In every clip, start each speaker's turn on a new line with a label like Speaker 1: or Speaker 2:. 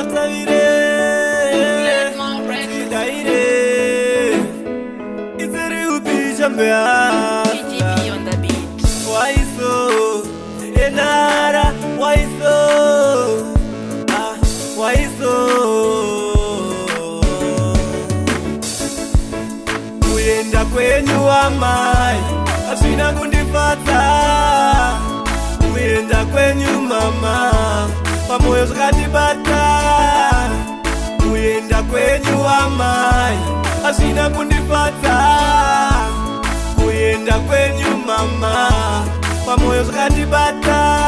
Speaker 1: Atavire Idaire Izeri ubijambea
Speaker 2: PGP on the beat.
Speaker 1: Why so? Enara, why so? Why so? Kuyenda kwenyu amai asina kundifata. Kuyenda kwenyu mama pamoyo zikatibata. Kuyenda kwenyu amai asina kundifata. Kuyenda kwenyu mama pamoyo zikatibata.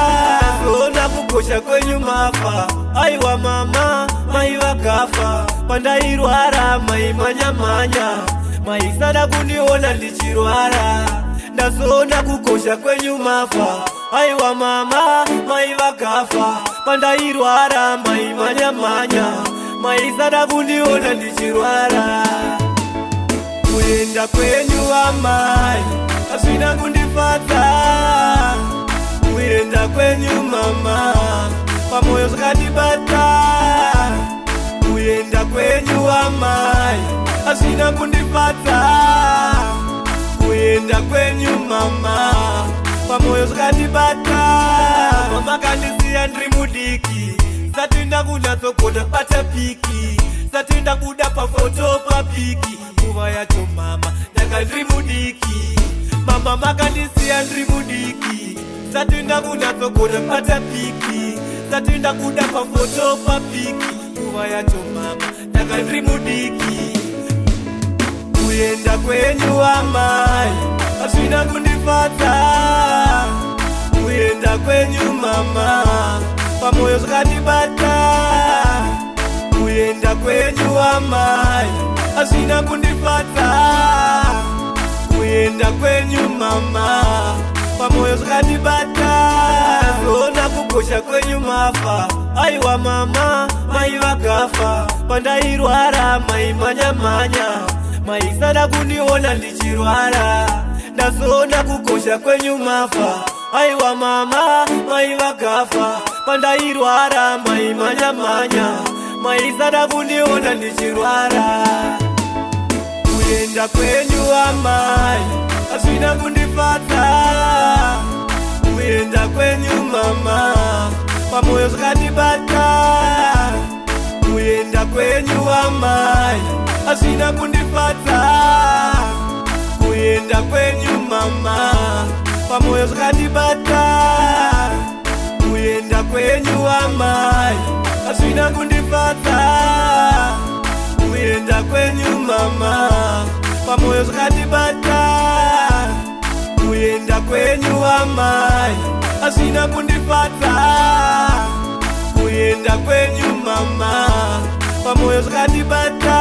Speaker 1: Zona kukosha kwenyu mafa aiwa mama mai vakafa. Pandairwara mai manyamanya mai sada kundiona ndichirwara. Ndazona kukosha kwenyu mafa aiwa mama mai vakafa. Pandairwara mai manyamanya mai sada kundiona ndichirwara. Kuyenda kwenyu amai asina kundifata. Kuyenda kwenyu mama pamoyo zikatibata. Kuyenda kwenyu amai asina kundifata. Kuyenda kwenyu mama pamoyo zikatibata. Mama kandisiya ndiri mudiki satinda kunatsogona pata piki. Satinda kuda pafoto papiki nguva yacho mama ndanga ndiri mudiki. Mama makandisiya ndiri mudiki satinda kunatsogona pata piki. Satinda kuda pafoto papiki nguva yacho mama ndanga ndiri mudiki. Kuyenda kwenyu amai asina kundifata. Kuyenda kwenyu mama pamoyo zikatibata. Kuyenda kwenyu amai asina kundifata. Kuyenda kwenyu mama pamoyo zikatibata. Zona kukosha kwenyu mafa aiwa mama mai vakafa. Pandairwara mai manyamanya mai sada kundiona ndichirwara. Ndazona kukosha kwenyu mafa aiwa mama mai vakafa. Pandairwara mai manyamanya mai sada kundiona ndichirwara. Kuyenda kwenyu amai asina kundifata. Kuyenda kwenyu mama pamoyo zikatibata. Kuyenda kwenyu amai asina kundifata. Kuyenda kwenyu mama pamoyo zikatibata. Kuyenda kwenyu amai asina kundifata. Kuyenda kwenyu mama pamoyo zikatibata. Kuyenda kwenyu amai asina kundifata. Kuyenda kwenyu mama pamoyo zikatibata.